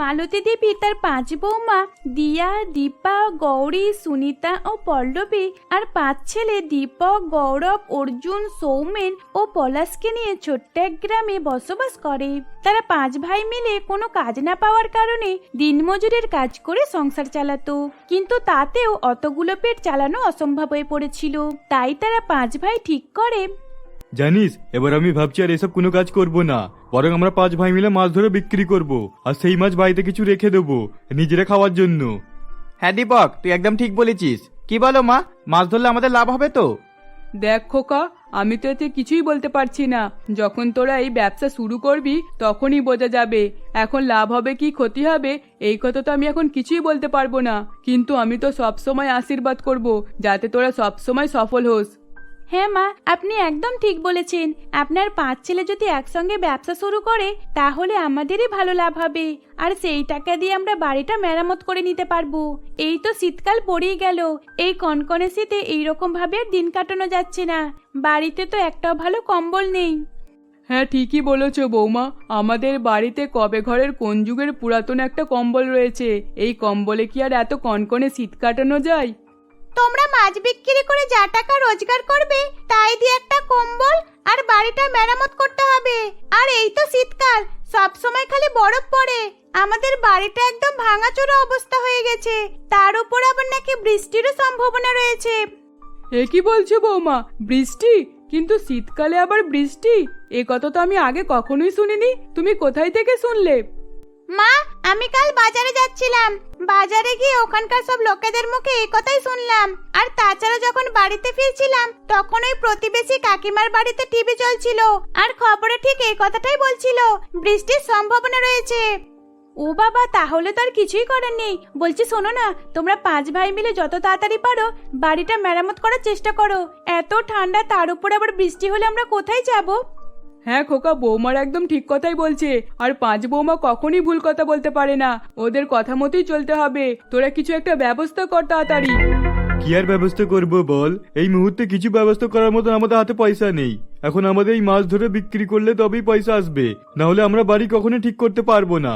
মালতী দেবী তার 5 বৌমা দিয়া, দীপা, গৌরী, সুনিতা ও পল্লবী আর 5 ছেলে দীপক, গৌরব, অর্জুন, সৌমেন ও পলাশকে নিয়ে ছোট্ট এক গ্রামে বসবাস করে। তারা 5 ভাই মিলে কোনো কাজ না পাওয়ার কারণে দিনমজুরের কাজ করে সংসার চালাতো, কিন্তু তাতেও অতগুলো পেট চালানো অসম্ভব হয়ে পড়েছিল। তাই তারা 5 ভাই ঠিক করে, জানিস, এবার আমি ভাবছি আর এসব কোনো কাজ করব না, বরং আমরা 5 ভাই মিলে মাছ ধরে বিক্রি করব, আর সেই মাছ বাড়িতে কিছু রেখে দেবো নিজেরা খাওয়ার জন্য। হ্যাঁ দীপক, তুই একদম ঠিক বলেছিস। কি বলো মা, মাছ ধরলে আমাদের লাভ হবে তো? দেখ খোকা, আমি তো এতে কিছুই বলতে পারছি না। যখন তোরা এই ব্যবসা শুরু করবি তখনই বোঝা যাবে। এখন লাভ হবে কি ক্ষতি হবে এই কথা তো আমি এখন কিছুই বলতে পারবো না, কিন্তু আমি তো সবসময় আশীর্বাদ করব যাতে তোরা সবসময় সফল হোস। হ্যাঁ মা, আপনি একদম ঠিক বলেছেন। আপনার 5 ছেলে যদি একসঙ্গে ব্যবসা শুরু করে তাহলে আমাদেরই ভালো লাভ হবে, আর সেই টাকা দিয়ে আমরা বাড়িটা মেরামত করে নিতে পারবো। এই তো শীতকাল পড়েই গেল, এই কনকনে শীতে এইরকম ভাবে আর দিন কাটানো যাচ্ছে না। বাড়িতে তো একটাও ভালো কম্বল নেই। হ্যাঁ ঠিকই বলেছো বৌমা, আমাদের বাড়িতে কবে ঘরের কোন যুগের পুরাতন একটা কম্বল রয়েছে। এই কম্বলে কি আর এত কনকনে শীত কাটানো যায়? তোমরা মাছ বিক্রি করে যা টাকা রোজগার করবে তাই দিয়ে একটা কম্বল আর বাড়িটা মেরামত করতে হবে। আর এই তো শীতকাল, সব সময় খালি বরফ পড়ে, আমাদের বাড়িটা একদম ভাঙাচোরা অবস্থা হয়ে গেছে। তার উপর আবার নাকি বৃষ্টিরও সম্ভাবনা রয়েছে। এ কি বলছো বৌমা, বৃষ্টি? কিন্তু শীতকালে আবার বৃষ্টি? এ কথা তো আমি আগে কখনোই শুনিনি। তুমি কোথায় থেকে শুনলে? মা, আমি কাল বাজারে যাচ্ছিলাম, বাজারে গিয়ে ওখানকার সব লোকেদের মুখে এই কথাই শুনলাম। আর তাছাড়া যখন বাড়িতে ফিরছিলাম তখন ওই প্রতিবেশী কাকিমার বাড়িতে টিভি চলছিল, আর খবরে ঠিক এই কথাটাই বলছিল, বৃষ্টির সম্ভাবনা রয়েছে। ও বাবা, তাহলে তো আর কিছুই করার নেই। বলছি শোনো না, তোমরা 5 ভাই মিলে যত তাড়াতাড়ি পারো বাড়িটা মেরামত করার চেষ্টা করো। এত ঠান্ডা, তার উপর আবার বৃষ্টি হলে আমরা কোথায় যাব? হ্যাঁ খোকা, বৌমার একদম ঠিক কথাই বলছে। আর 5 বৌমা কখনই ভুল কথা বলতে পারে না, ওদের কথা মতোই চলতে হবে। তোরা কিছু একটা ব্যবস্থা কর তাড়াতাড়ি। কি আর ব্যবস্থা করব বল, এই মুহূর্তে কিছু ব্যবস্থা করার মতো আমাদের হাতে পয়সা নেই। এখন আমাদের এই মাছ ধরে বিক্রি করলে তবেই পয়সা আসবে, না হলে আমরা বাড়ি কখনো ঠিক করতে পারবো না।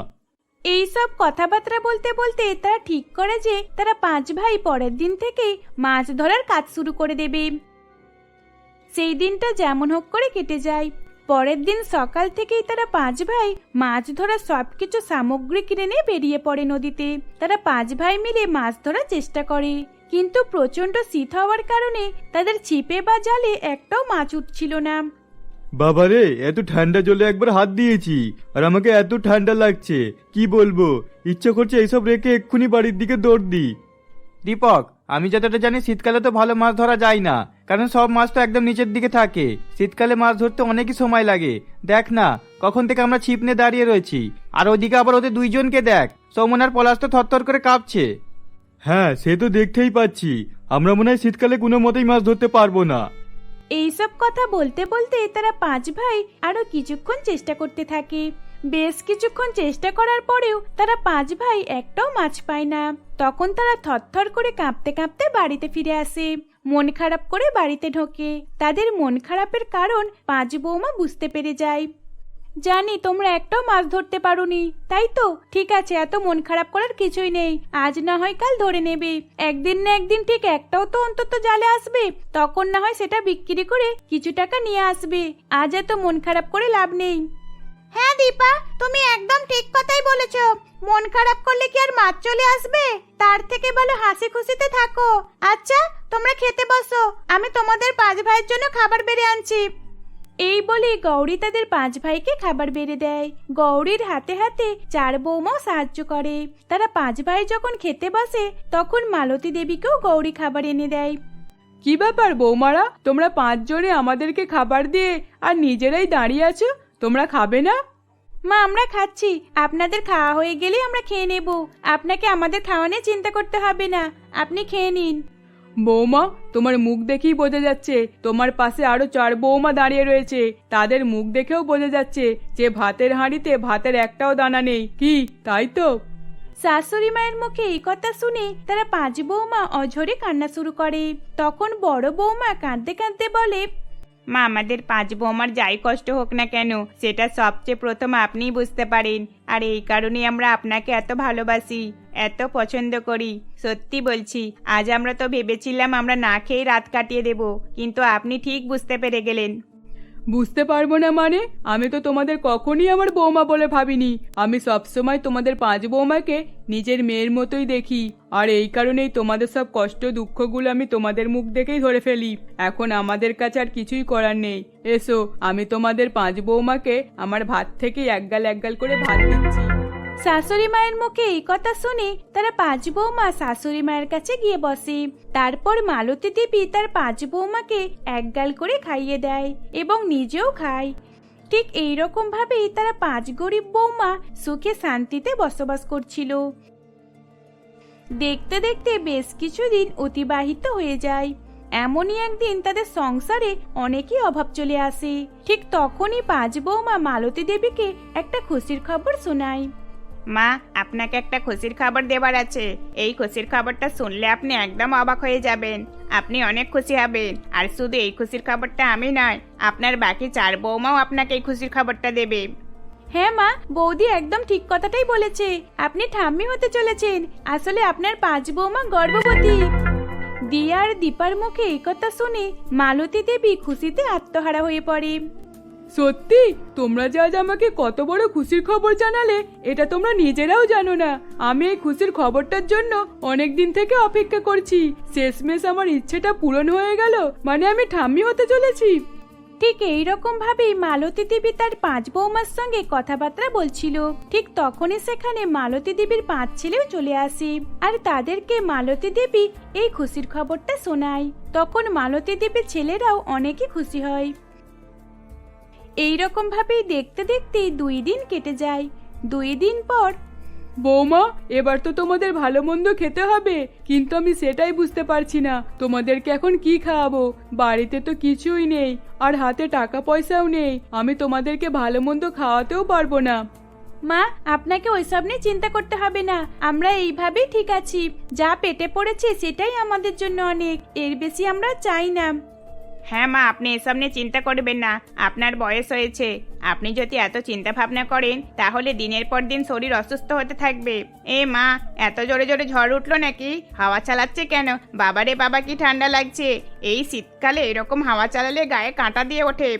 এই সব কথাবার্তা বলতে বলতে তারা ঠিক করে যে তারা 5 ভাই পরের দিন থেকে মাছ ধরার কাজ শুরু করে দেবে। সেই দিনটা যেমন হোক করে কেটে যায়। পরের দিন সকাল থেকেই তারা 5 ভাই মাছ ধরার সবকিছু সামগ্রী কিনে নিয়ে বেরিয়ে পড়ে নদীতে। তারা 5 ভাই মিলে মাছ ধরার চেষ্টা করে, কিন্তু প্রচন্ড শীত হওয়ার কারণে তাদের ছিপে বা জালে একটাও মাছ উঠছিল না। বাবারে, এত ঠান্ডা জলে একবার হাত দিয়েছি আর আমাকে এত ঠান্ডা লাগছে, কি বলবো। ইচ্ছা করছে এইসব রেখে এক্ষুনি বাড়ির দিকে দৌড় দিই। দীপক, আমি যতটা জানি শীতকালে তো ভালো মাছ ধরা যায় না, কারণ সব মাছ তো একদম নিচের দিকে থাকে। শীতকালে মাছ ধরতে অনেকই সময় লাগে। দেখ না, কখন থেকে আমরা ছিপ নিয়ে দাঁড়িয়ে রয়েছি, আর ওদিকে আবার ওদের 2 জনকে দেখ, সৌমন আর পলাশ তো থরথর করে কাঁপছে। হ্যাঁ, সে তো দেখতেই পাচ্ছি। আমরা মনে হয় শীতকালে কোনো মতেই মাছ ধরতে পারবো না। এইসব কথা বলতে বলতে তারা 5 ভাই আরো কিছুক্ষণ চেষ্টা করতে থাকে। বেশ কিছুক্ষণ চেষ্টা করার পরেও তারা 5 ভাই একটাও মাছ পায় না। তখন তারা থরথর করে কাঁপতে কাঁপতে বাড়িতে ফিরে আসে, মন খারাপ করে বাড়িতে ঢোকে। তাদের মন খারাপের কারণ 5 বৌমা বুঝতে পেরে যায়। জানি তোমরা একটাও মাছ ধরতে পারোনি, তাই তো? ঠিক আছে, এত মন খারাপ করার কিছুই নেই। আজ না হয় কাল ধরে নেবে, একদিন না একদিন ঠিক একটাও তো অন্তত জালে আসবে, তখন না হয় সেটা বিক্রি করে কিছু টাকা নিয়ে আসবে। আজ এত মন খারাপ করে লাভ নেই। হ্যাঁ দীপা, তুমি একদম ঠিক কথাই বলেছো। মন খারাপ করলে কি আর মাছ চলে আসবে? তার থেকে ভালো হাসি খুশিতে থাকো। আচ্ছা, তোমরা খেতে বসো, আমি তোমাদের 5 ভাইয়ের জন্য খাবার বেড়ে আনছি। এই বলে গৌরী তাদের 5 ভাইকে খাবার বেড়ে দেয়। গৌরীর হাতে হাতে 4 বৌমাও সাহায্য করে। তারা 5 ভাই যখন খেতে বসে তখন মালতী দেবীকেও গৌরী খাবার এনে দেয়। কি ব্যাপার বৌমারা, তোমরা 5 জনে আমাদেরকে খাবার দিয়ে আর নিজেরাই দাঁড়িয়ে আছো? তোমরা খাবে না? মা, আমরা খাচ্ছি, আপনাদের খাওয়া হয়ে গেলে আমরা খেয়ে নেব। আপনাকে আমাদের খাওয়া নিয়ে চিন্তা করতে হবে না, আপনি খেয়ে নিন। বৌমা, তোমার মুখ দেখেই বোঝা যাচ্ছে তোমার পাশে আরো 4 বৌমা দাঁড়িয়ে রয়েছে। তাদের মুখ দেখেও বোঝা যাচ্ছে যে ভাতের হাঁড়িতে ভাতের একটাও দানা নেই। কি তাই তো? শাশুড়ি মায়ের মুখে এই কথা শুনে তারা 5 বৌমা অঝরে কান্না শুরু করে। তখন বড় বৌমা কাঁদতে কাঁদতে বলে, মা, আমাদের 5 বৌমার যাই কষ্ট হোক না কেন, সেটা সবচেয়ে প্রথম আপনিই বুঝতে পারেন। আর এই কারণেই আমরা আপনাকে এত ভালোবাসি, এত পছন্দ করি। সত্যি বলছি, আজ আমরা তো ভেবেছিলাম আমরা না খেয়ে রাত কাটিয়ে দেব, কিন্তু আপনি ঠিক বুঝতে পেরে গেলেন। বুঝতে পারবো না মানে? আমি তো তোমাদের কখনই আমার বৌমা বলে ভাবিনি। আমি সবসময় তোমাদের 5 বৌমাকে নিজের মেয়ের মতোই দেখি। আর এই কারণেই তোমাদের সব কষ্ট দুঃখগুলো আমি তোমাদের মুখ দেখেই ধরে ফেলি। এখন আমাদের কাছে আর কিছুই করার নেই। এসো, আমি তোমাদের 5 বৌমাকে আমার ভাত থেকে এক গাল করে ভাত দিচ্ছি। শাশুড়ি মায়ের মুখে এই কথা শুনে তারা 5 বৌমা শাশুড়ি মায়ের কাছে গিয়ে বসে। তারপর মালতী দেবী তার 5 বৌমাকে এক গাল করে খাইয়ে দেয় এবং নিজেও খায়। ঠিক এইরকম ভাবেই তারা 5 গরিব বৌমা সুখে শান্তিতে বসবাস করছিল। দেখতে দেখতে বেশ কিছুদিন অতিবাহিত হয়ে যায়। এমনই একদিন তাদের সংসারে অনেকই অভাব চলে আসে। ঠিক তখনই 5 বৌমা মালতী দেবীকে একটা খুশির খবর শোনায়। মা, আপনাকে একটা খুশির খবর দেবার আছে। এই খুশির খবরটা শুনলে আপনি একদম অবাক হয়ে যাবেন। আপনি অনেক খুশি হবেন। আর শুধু এই খুশির খবরটা আমি নয়, আপনার বাকি 4 বৌমাও আপনাকে এই খুশির খবরটা দেবে। হ্যাঁ মা, বৌদি একদম ঠিক কথাটাই বলেছে। আপনি ঠাম্মি হতে চলেছেন। আসলে আপনার 5 বৌমা গর্ভবতী। দিয়া আর দীপার মুখে এই কথা শুনে মালতী দেবী খুশিতে আত্মহারা হয়ে পড়ে। সত্যি? তোমরা যে আজ আমাকে কত বড় খুশির খবর জানালে, এটা তোমরা নিজেরাও জানো না। আমি এই খুশির খবরটার জন্য অনেক দিন থেকে অপেক্ষা করছি। শেষমেশ আমার ইচ্ছেটা পূরণ হয়ে গেল, মানে আমি ঠাম্মি হতে চলেছি। ঠিক এইরকম ভাবেই মালতী দেবী তার 5 বৌমার সঙ্গে কথাবার্তা বলছিল। ঠিক তখনই সেখানে মালতী দেবীর 5 ছেলেও চলে আসে আর তাদেরকে মালতী দেবী এই খুশির খবরটা শোনায়। তখন মালতী দেবীর ছেলেরাও অনেকই খুশি হয়। এইরকম ভাবেই দেখতে দেখতে 2 দিন কেটে যায়। 2 দিন পর, বৌমা, এবার তো তোমাদের ভালো মন্দ খেতে হবে, কিন্তু আমি সেটাই বুঝতে পারছি না তোমাদেরকে এখন কি খাওয়াবো। বাড়িতে তো কিছুই নেই, আর হাতে টাকা পয়সাও নেই। আমি তোমাদেরকে ভালো মন্দ খাওয়াতেও পারবো না। মা, আপনাকে ওইসব নিয়ে চিন্তা করতে হবে না। আমরা এইভাবেই ঠিক আছি। যা পেটে পড়েছে সেটাই আমাদের জন্য অনেক, এর বেশি আমরা চাই না। হ্যাঁ মা, আপনি এসব নিয়ে চিন্তা করবেন না। আপনার বয়স হয়েছে। আপনি যদি এত চিন্তা ভাবনা করেন তাহলে দিনের পর দিন শরীর অসুস্থ হতে থাকবে। এ মা, এত জোরে জোরে ঝড় উঠলো নাকি? হাওয়া চালাচ্ছে কেন? বাবারে বাবা, কি ঠান্ডা লাগছে! এই শীতকালে এরকম হাওয়া চালালে গায়ে কাঁটা দিয়ে ওঠে।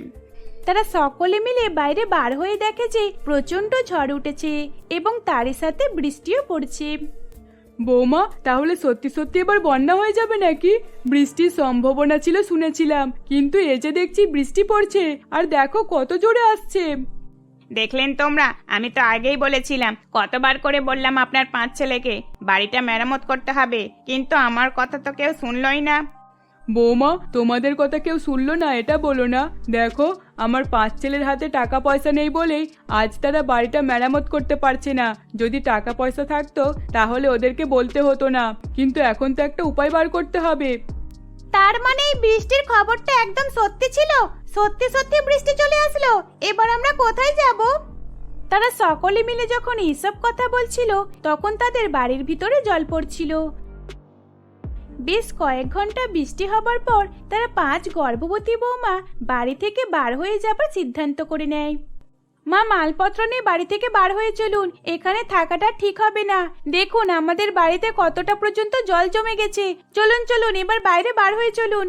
তারা সকলে মিলে বাইরে বার হয়ে দেখে যে প্রচন্ড ঝড় উঠেছে এবং তারই সাথে বৃষ্টিও পড়ছে। বৌমা, তাহলে সত্যি সত্যি এবার বন্যা হয়ে যাবে নাকি? বৃষ্টির সম্ভাবনা ছিল শুনেছিলাম, কিন্তু এই যে দেখছি বৃষ্টি পড়ছে, আর দেখো কত জোরে আসছে। দেখলেন তোমরা, আমি তো আগেই বলেছিলাম, কতবার করে বললাম আপনার 5 ছেলেকে বাড়িটা মেরামত করতে হবে, কিন্তু আমার কথা তো কেউ শুনলই না। বৌমা, তোমাদের কথা কেউ শুনলো না এটা বলো না। দেখো, আমার 5 ছেলের হাতে টাকা পয়সা নেই বলেই আজ তারা বাড়িটা মেরামত করতে পারছে না। যদি টাকা পয়সা থাকতো তাহলে ওদেরকে বলতে হতো না, কিন্তু এখন তো একটা উপায় বার করতে হবে। তার মানে এই বৃষ্টির খবরটা একদম সত্যি ছিল? সত্যি সত্যি বৃষ্টি চলে আসলো? এবার আমরা কোথায় যাব? তারা সকলে মিলে যখন এইসব কথা বলছিল তখন তাদের বাড়ির ভিতরে জল পড়ছিল। বেশ কয়েক ঘন্টা বৃষ্টি হবার পর তারা 5 গর্ভবতী বৌমা বাড়ি থেকে বার হয়ে যাবার সিদ্ধান্ত করে নেয়। মা, মালপত্র নিয়ে বাড়ি থেকে বার হয়ে চলুন। এখানে থাকাটা ঠিক হবে না। দেখুন আমাদের বাড়িতে কতটা পর্যন্ত জল জমে গেছে। চলুন চলুন, এবার বাইরে বার হয়ে চলুন।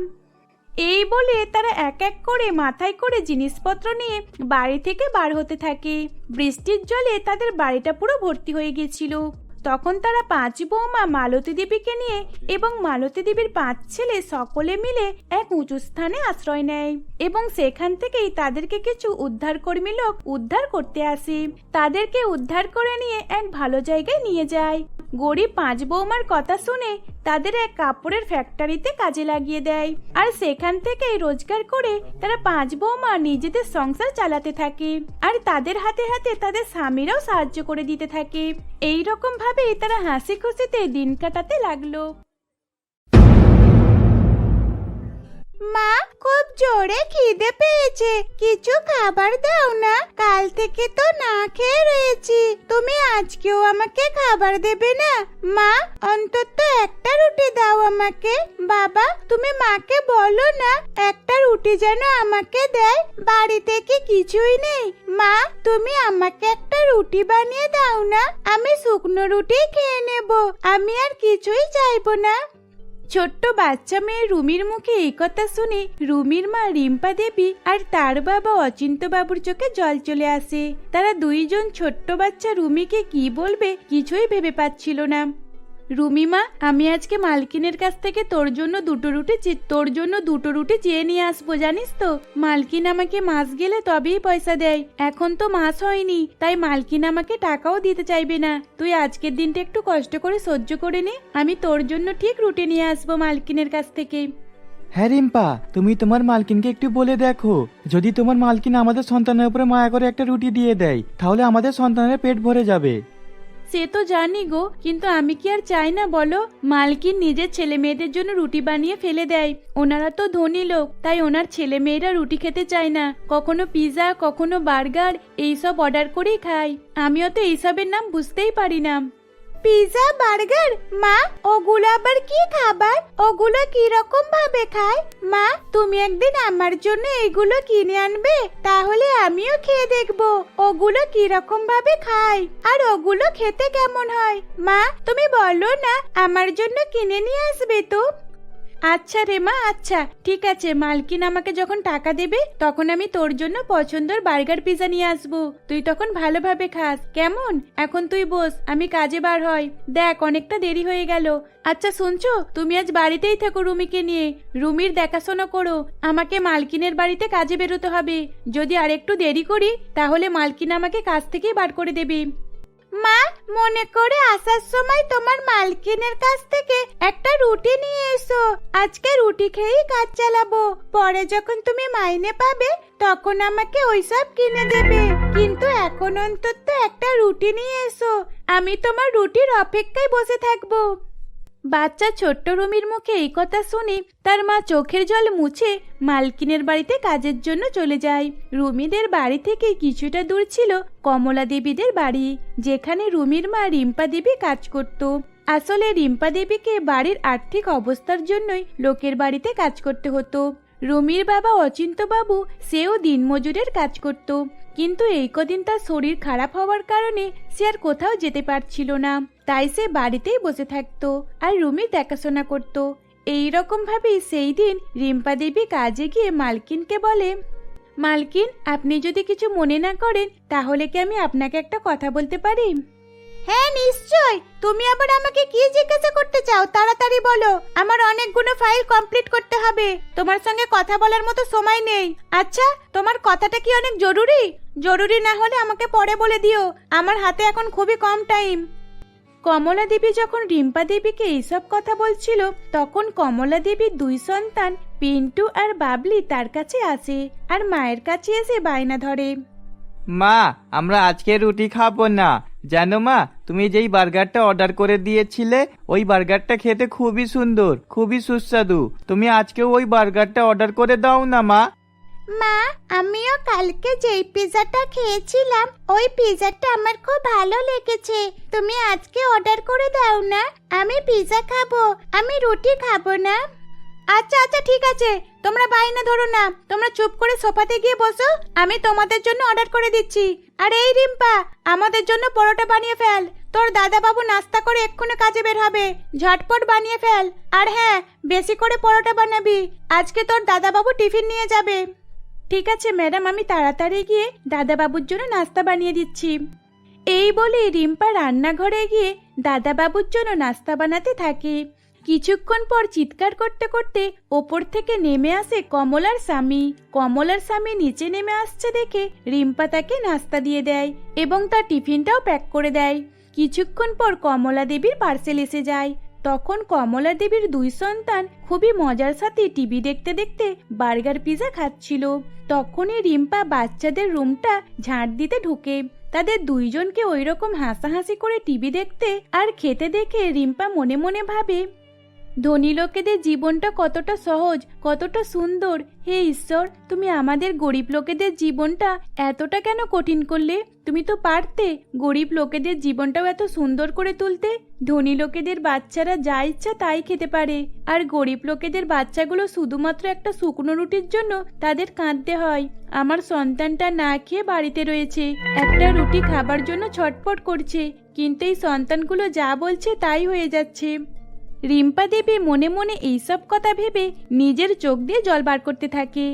এই বলে তারা এক এক করে মাথায় করে জিনিসপত্র নিয়ে বাড়ি থেকে বার হতে থাকে। বৃষ্টির জলে তাদের বাড়িটা পুরো ভর্তি হয়ে গেছিল। তখন তারা 5 বৌমা মালতী দেবীকে নিয়ে এবং মালতী দেবীর 5 ছেলে সকলে মিলে এক উঁচু স্থানে আশ্রয় নেয় এবং সেখান থেকেই তাদেরকে কিছু উদ্ধারকর্মী লোক উদ্ধার করতে আসে। তাদেরকে উদ্ধার করে নিয়ে এক ভালো জায়গায় নিয়ে যায়। গরিব 5 বৌমার কথা শুনে তাদের এক কাপড়ের ফ্যাক্টরিতে কাজে লাগিয়ে দেয়, আর সেখান থেকেই রোজগার করে তারা 5 বৌমা নিজেদের সংসার চালাতে থাকে, আর তাদের হাতে হাতে তাদের স্বামীরাও সাহায্য করে দিতে থাকে। এই রকম ভাবে তারা হাসি খুশিতে দিন কাটাতে লাগলো। মা, খুব জোরে খিদে পেয়েছে, কিছু খাবার দাও না। কাল থেকে তো না খেয়ে রয়েছি, তুমি আজকেও আমাকে খাবার দেবে না? মা, অন্তত একটা রুটি দাও আমাকে। বাবা, তুমি মাকে বলো না একটা রুটি যেন আমাকে দেয়, বাড়িতে কি কিছুই নেই? মা, তুমি আমাকে একটা রুটি বানিয়ে দাও না, আমি শুকনো রুটি খেয়ে নেব, আমি আর কিছুই চাইবো না। ছোট্ট বাচ্চা মেয়ে রুমির মুখে এই কথা শুনে রুমির মা রিম্পা দেবী আর তার বাবা অচিন্ত বাবুর চোখে জল চলে আসে। তারা দুইজন ছোট্ট বাচ্চা রুমিকে কি বলবে কিছুই ভেবে পাচ্ছিল না। রুমি মা, আমি আজকে মালকিনের কাছ থেকে তোর জন্য দুটো রুটি চেয়ে নিয়ে আসবো, জানিস তো? মালকিন আমাকে মাস গেলে তবেই পয়সা দেয়, এখন তো মাস হয়নি, তাই মালকিন আমাকে টাকাও দিতে চাইবে না। তুই আজকের দিনটা একটু কষ্ট করে সহ্য করে নে, আমি তোর জন্য ঠিক রুটি নিয়ে আসবো মালকিনের কাছ থেকে। হ্যাঁ রিম্পা, তুমি তোমার মালকিনকে একটু বলে দেখো, যদি তোমার মালকিন আমাদের সন্তানের উপরে মায়া করে একটা রুটি দিয়ে দেয়, তাহলে আমাদের সন্তানের পেট ভরে যাবে। সে তো জানি গো, কিন্তু আমি কি আর চাই না বলো? মালকিন নিজের ছেলে মেয়েদের জন্য রুটি বানিয়ে ফেলে দেয়, ওনারা তো ধনী লোক, তাই ওনার ছেলে মেয়েরা রুটি খেতে চায় না, কখনো পিৎজা কখনো বার্গার এইসব অর্ডার করেই খায়। আমিও তো এইসবের নাম বুঝতেই পারি না। Pizza burger? মা, ওগুলো আবার কি খাবার? ওগুলো কি রকম ভাবে খায়? মা, তুমি একদিন আমার জন্য এগুলো কিনে আনবে, তাহলে আমিও খেয়ে দেখবো ওগুলো কি রকম ভাবে খায় আর ওগুলো খেতে কেমন হয়। মা, তুমি বলো না আমার জন্য কিনে নিয়ে আসবে তো? আচ্ছা রে মা, আচ্ছা ঠিক আছে, মালকিন আমাকে যখন টাকা দেবে তখন আমি তোর জন্য পছন্দের বার্গার পিৎজা নিয়ে আসবো, তুই তখন ভালোভাবে খাস, কেমন? এখন তুই বস, আমি কাজে বার হই, দেখ অনেকটা দেরি হয়ে গেল। আচ্ছা শুনছো, তুমি আজ বাড়িতেই থেকো রুমিকে নিয়ে, রুমির দেখাশোনা করো, আমাকে মালকিনের বাড়িতে কাজে বেরোতে হবে, যদি আরেকটু দেরি করি তাহলে মালকিন আমাকে কাজ থেকেই বার করে দেবে। মা, মনে করে আসার সময় তোমার মালকিনের কাছ থেকে একটা রুটি নিয়ে এসো, আজকে রুটি খেয়েই কাজ চালাবো, পরে যখন তুমি মাইনে পাবে তখন আমাকে ওইসব কিনে দেবে, কিন্তু এখন অন্তত একটা রুটি নিয়ে এসো, আমি তোমার রুটির অপেক্ষায় বসে থাকবো। বাচ্চা ছোট্ট রুমির মুখে এই কথা শুনে তার মা চোখের জল মুছে মালকিনের বাড়িতে কাজের জন্য চলে যায়। রুমিদের বাড়ি থেকে কিছুটা দূর ছিল কমলা দেবীদের বাড়ি, যেখানে রুমির মা রিম্পা দেবী কাজ করত। আসলে রিম্পা দেবীকে বাড়ির আর্থিক অবস্থার জন্যই লোকের বাড়িতে কাজ করতে হতো। রুমির বাবা অচিন্ত বাবু সেও দিনমজুরের কাজ করত, কিন্তু এই কদিন তার শরীর খারাপ হওয়ার কারণে সে আর কোথাও যেতে পারছিল না, তাই সে বাড়িতেই বসে থাকতো আর রুমির দেখাশোনা করত। এইরকম ভাবেই সেই দিন রিম্পা দেবী কাজে গিয়ে মালকিনকে বলে, মালকিন, আপনি যদি কিছু মনে না করেন তাহলে কি আমি আপনাকে একটা কথা বলতে পারি? হ্যাঁ নিশ্চয়, তুমি আবার আমাকে কি জিজ্ঞাসা করতে চাও তাড়াতাড়ি বলো, আমার অনেকগুলো ফাইল কমপ্লিট করতে হবে, তোমার সঙ্গে কথা বলার মতো সময় নেই। আচ্ছা, তোমার কথাটা কি অনেক জরুরি? জরুরি না হলে আমাকে পরে বলে দিও, আমার হাতে এখন খুবই কম টাইম। কমলা দেবী যখন রিম্পা দেবীকে এইসব কথা বলছিল তখন কমলা দেবীর দুই সন্তান পিন্টু আর বাবলি তার কাছে আসে আর মায়ের কাছে এসে বায়না ধরে, মা, আমরা আজকে রুটি খাবো না, জানো মা, তুমি যেই বার্গারটা অর্ডার করে দিয়েছিলে ওই বার্গারটা খেতে খুবই সুন্দর, খুবই সুস্বাদু, তুমি আজকেও ওই বার্গারটা অর্ডার করে দাও না মা। মা, আমিও কালকে যেই পিৎজাটা খেয়েছিলাম ওই পিৎজাটা আমার খুব ভালো লেগেছে, তুমি আজকে অর্ডার করে দাও না, আমি পিৎজা খাবো, আমি রুটি খাবো না। আচ্ছা আচ্ছা ঠিক আছে, তোমরা বায়না ধরো না, তোমরা চুপ করে সোফাতে গিয়ে বসো, আমি তোমাদের জন্য অর্ডার করে দিচ্ছি। আর এই রিম্পা, আমাদের জন্য পরোটা বানিয়ে ফেল, তোর দাদা বাবু নাস্তা করে এক্ষুনি কাজে বের হবে, ঝটপট বানিয়ে ফেল। আর হ্যাঁ, বেশি করে পরোটা বানাবি, আজকে তোর দাদা বাবু টিফিন নিয়ে যাবে। ঠিক আছে ম্যাডাম, আমি তাড়াতাড়ি গিয়ে দাদা বাবুর জন্য নাস্তা বানিয়ে দিচ্ছি। এই বলে রিম্পা রান্নাঘরে গিয়ে দাদা বাবুর জন্য নাস্তা বানাতে থাকে। কিছুক্ষণ পর চিৎকার করতে করতে ওপর থেকে নেমে আসে কমলার স্বামী। কমলার স্বামী নিচে নেমে আসছে দেখে রিম্পা তাকে নাস্তা দিয়ে দেয় এবং তার টিফিনটাও প্যাক করে দেয়। কিছুক্ষণ পর কমলা দেবীর পার্সেল এসে যায়। তখন কমলা দেবীর দুই সন্তান খুবই মজার সাথে টিভি দেখতে দেখতে বার্গার পিৎজা খাচ্ছিল। তখনই রিম্পা বাচ্চাদের রুমটা ঝাড় দিতে ঢুকে। তাদের দুইজনকে ওইরকম হাসাহাসি করে টিভি দেখতে আর খেতে দেখে রিম্পা মনে মনে ভাবে, ধনী লোকেদের জীবনটা কতটা সহজ, কতটা সুন্দর। হে ঈশ্বর, তুমি আমাদের গরিব লোকেদের জীবনটা এতটা কেন কঠিন করলে? তুমি তো পারতে গরিব লোকেদের জীবনটাও এত সুন্দর করে তুলতে। ধনী লোকেদের বাচ্চারা যা ইচ্ছা তাই খেতে পারে, আর গরিব লোকেদের বাচ্চাগুলো শুধুমাত্র একটা শুকনো রুটির জন্য তাদের কাঁদতে হয়। আমার সন্তানটা না খেয়ে বাড়িতে রয়েছে, একটা রুটি খাবার জন্য ছটফট করছে, কিন্তু এই সন্তানগুলো যা বলছে তাই হয়ে যাচ্ছে। রিম্পা দেবী মনে মনে এইসব কথা ভেবে নিজের চোখ দিয়ে জল বার করতে থাকে।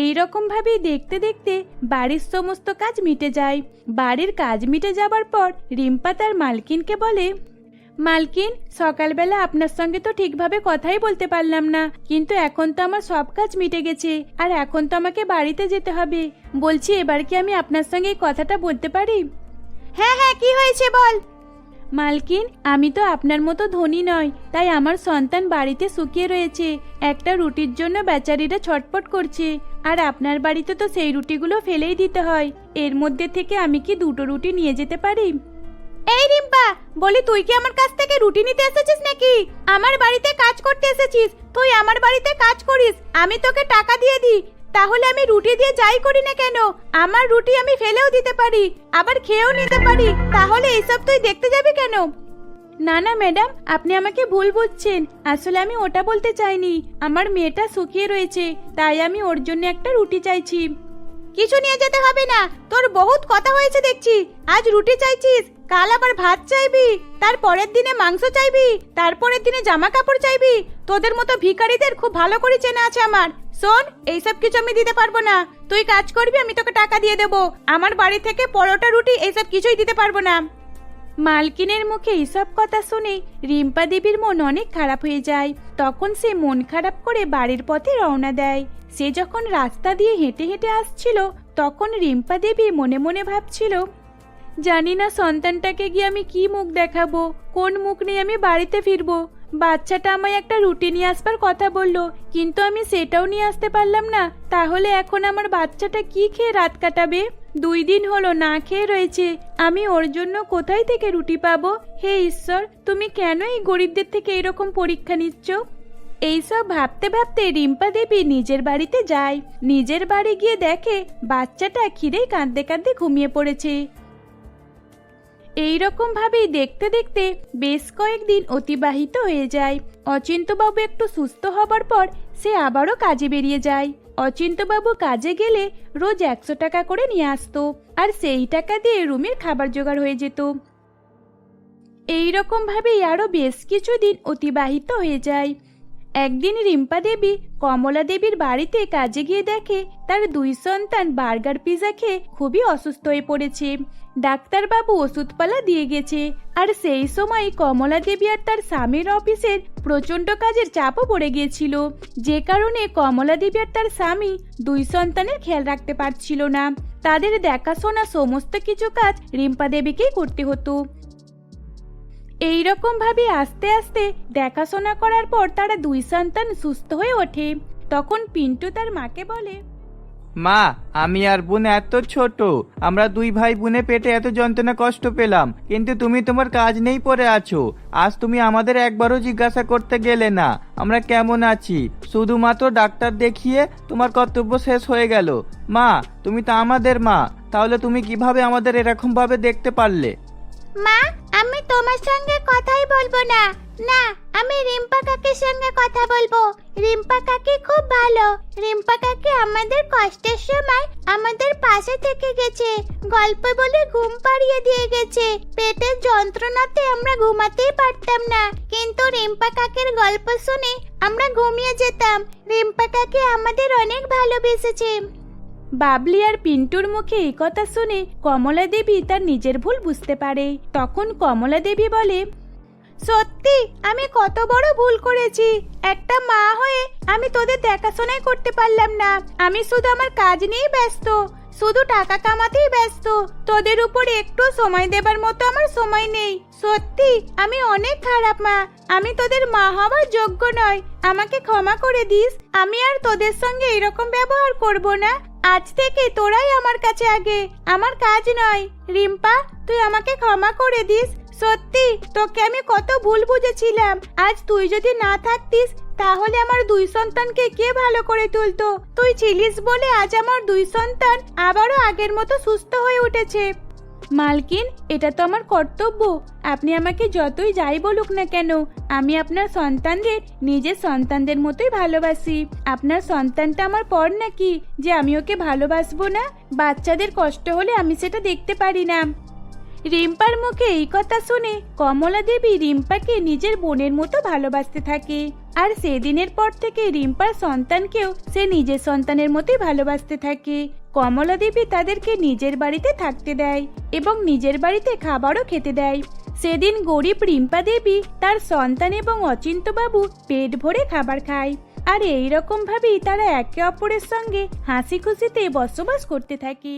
এই রকম ভাবেই দেখতে দেখতে বাড়ির সমস্ত কাজ মিটে যায়। বাড়ির কাজ মিটে যাবার পর রিম্পা তার মালকিনকে বলে, মালকিন, সকালবেলা আপনার সঙ্গে তো ঠিকভাবে কথাই বলতে পারলাম না, কিন্তু এখন তো আমার সব কাজ মিটে গেছে, আর এখন তো আমাকে বাড়িতে যেতে হবে। বলছি, এবার কি আমি আপনার সঙ্গে এই কথাটা বলতে পারি? হ্যাঁ হ্যাঁ, কি হয়েছে বল। মালকিন, আমি তো আপনার মতো ধনী নয়, তাই আমার সন্তান বাড়িতে শুকিয়ে রয়েছে, একটা রুটির জন্য বেচারিরা ছটফট করছে, আর আপনার বাড়িতে তো সেই রুটিগুলো ফেলেই দিতে হয়। এর মধ্যে থেকে আমি কি 2টো রুটি নিয়ে যেতে পারি? এই রিম্পা, বলি তুই কি আমার কাছ থেকে রুটি নিতে এসেছিস নাকি আমার বাড়িতে কাজ করতে এসেছিস? তুই আমার বাড়িতে কাজ করিস, আমি তোকে টাকা দিয়ে দিই, তাহলে আমি রুটি দিয়ে যাই করি না কেন, আমার রুটি আমি ফেলেও দিতে পারি, আবার খেয়েও নিতে পারি, তাহলে এইসব তুই দেখতে যাবি কেন? না না ম্যাডাম, আপনি আমাকে ভুল বুঝছেন, আসলে আমি ওটা বলতে চাইনি। আমার মেয়েটা শুকিয়ে রয়েছে, তাই আমি ওর জন্য একটা রুটি চাইছি। কিছু নিয়ে যেতে হবে না, তোর বহুত কথা হয়েছে দেখছি। আজ রুটি চাইছিস, কাল আবার ভাত চাইবি, তারপরের দিনে মাংস চাইবি, তারপরের দিনে জামা কাপড় চাইবি। তোদের মতো ভিখারিদের খুব ভালো করে চেনা আছে আমার। শোন, এইসব কিছু আমি দিতে পারবো না। তুই কাজ করবি, আমি তোকে টাকা দিয়ে দেবো। আমার বাড়ি থেকে পরোটা রুটি এইসব কিছুই দিতে পারবো না। মালকিনের মুখে এইসব কথা শুনে রিম্পা দেবীর মন অনেক খারাপ হয়ে যায়। তখন সে মন খারাপ করে বাড়ির পথে রওনা দেয়। সে যখন রাস্তা দিয়ে হেঁটে হেঁটে আসছিল, তখন রিম্পা দেবী মনে মনে ভাবছিল, জানি না সন্তানটাকে গিয়ে আমি কি মুখ দেখাবো, কোন মুখ নিয়ে আমি বাড়িতে ফিরবো। বাচ্চাটা আমায় একটা রুটি নিয়ে আসবার কথা বললো, কিন্তু আমি সেটাও নিয়ে আসতে পারলাম না। তাহলে এখন আমার বাচ্চাটা কি খেয়ে রাত কাটাবে? 2 দিন হলো না খেয়ে রয়েছে, আমি ওর জন্য কোথায় থেকে রুটি পাবো? হে ঈশ্বর, তুমি কেন এই গরিবদের থেকে এরকম পরীক্ষা নিচ্ছ? এইসব ভাবতে ভাবতে রিম্পা দেবী নিজের বাড়িতে যায়। নিজের বাড়ি গিয়ে দেখে বাচ্চাটা খিদেই কাঁদতে কাঁদতে ঘুমিয়ে পড়েছে। এইরকম ভাবেই দেখতে দেখতে বেশ কয়েকদিন অতিবাহিত হয়ে যায়। অচিন্তবাবু একটু সুস্থ হবার পর সে আবারও কাজে বেরিয়ে যায়। অচিন্তবাবু কাজে গেলে রোজ 100 টাকা করে নিয়ে আসতো, আর সেই টাকা দিয়ে রুমের খাবার জোগাড় হয়ে যেত। এইরকম ভাবেই আরো বেশ কিছুদিন অতিবাহিত হয়ে যায়। একদিন রিম্পা দেবী কমলা দেবীর বাড়িতে কাজে গিয়ে দেখে তার 2 সন্তান বার্গার পিজা খেয়ে খুবই অসুস্থ হয়ে পড়েছে। ডাক্তারবাবু ওষুধপালা দিয়ে গেছে, আর সেই সময় কমলা দেবী আর তার স্বামীর অফিসের প্রচন্ড কাজের চাপও পড়ে গিয়েছিল, যে কারণে কমলা দেবী আর তার স্বামী 2 সন্তানের খেয়াল রাখতে পারছিল না। তাদের দেখাশোনা সমস্ত কিছু কাজ রিম্পা দেবীকেই করতে হতো। এইরকম ভাবে আস্তে আস্তে দেখাশোনা করার পর তারা 2 সন্তান সুস্থ হয়ে ওঠে। তখন পিন্টু তার মাকে বলে, মা, আমি আর বোন এত ছোট, আমরা 2 ভাই বোনে পেটে এত যন্ত্রণা কষ্ট পেলাম, কিন্তু তুমি তোমার কাজ নেই পড়ে আছো। আজ তুমি আমাদের একবারও জিজ্ঞাসা করতে গেলে না আমরা কেমন আছি, শুধুমাত্র ডাক্তার দেখিয়ে তোমার কর্তব্য শেষ হয়ে গেল। মা, তুমি তো আমাদের মা, তাহলে তুমি কিভাবে আমাদের এরকম ভাবে দেখতে পারলে? মা, আমি তোমার সঙ্গে কথাই বলবো না। না, আমি রিম্পা কাকির সঙ্গে কথা বলবো। রিম্পা কাকি খুব ভালো। রিম্পা কাকি আমাদের কষ্টের সময় আমাদের পাশে থেকে গেছে, গল্প বলে ঘুম পাড়িয়ে দিয়ে গেছে। পেটের যন্ত্রণাতে আমরা ঘুমাতেই পারতাম না, কিন্তু রিম্পা কাকির গল্প শুনে আমরা ঘুমিয়ে যেতাম। রিম্পা কাকি আমাদের অনেক ভালোবেসেছে। বাবলি আর পিন্টুর মুখে এই কথা শুনে কমলা দেবী তার নিজের ভুল বুঝতে পারে। তখন কমলা দেবী বলে, সত্যি আমি কত বড় ভুল করেছি। একটা মা হয়ে আমি তোদের দেখাশোনাই করতে পারলাম না। আমি শুধু আমার কাজ নিয়েই ব্যস্ত, শুধু টাকা কামাতেই ব্যস্ত। তোদের উপর একটু সময় দেবার মতো আমার সময় নেই। সত্যি আমি অনেক খারাপ মা, আমি তোদের মা হওয়ার যোগ্য নয়। আমাকে ক্ষমা করে দিস, আমি আর তোদের সঙ্গে এরকম ব্যবহার করব না। আজ থেকে তোরাই আমার কাছে আগে, আমার কাজ নয়। রিম্পা, তুই আমাকে ক্ষমা করে দিস। সত্যি তোকে আমি কত ভুল বুঝেছিলাম। আজ তুই যদি না থাকতিস তাহলে আমার 2 সন্তানকে কে ভালো করে তুলতো। তুই ছিলিস বলে আজ আমার 2 সন্তান আবারও আগের মতো সুস্থ হয়ে উঠেছে। মালকিন, এটা তো আমার কর্তব্য। আপনি আমাকে যতই যাই বলুক না কেন, আমি আপনার সন্তানদের নিজের সন্তানদের মতোই ভালোবাসি। আপনার সন্তানটা আমার পর নাকি যে আমি ওকে ভালোবাসবো না? বাচ্চাদের কষ্ট হলে আমি সেটা দেখতে পারি না। রিম্পার মুখে এই কথা শুনে কমলা দেবী রিম্পাকে নিজের বোনের মতো ভালোবাসতে থাকে। আর সেদিনের পর থেকে রিম্পার সন্তানকেও সে নিজের সন্তানের মতোই ভালোবাসতে থাকে। কমলা দেবী তাদেরকে নিজের বাড়িতে থাকতে দেয় এবং নিজের বাড়িতে খাবারও খেতে দেয়। সেদিন গরিব রিম্পা দেবী তার সন্তান এবং অচিন্ত্যবাবু পেট ভরে খাবার খায়। আর এইরকম ভাবেই তারা একে অপরের সঙ্গে হাসি খুশিতে বসবাস করতে থাকে।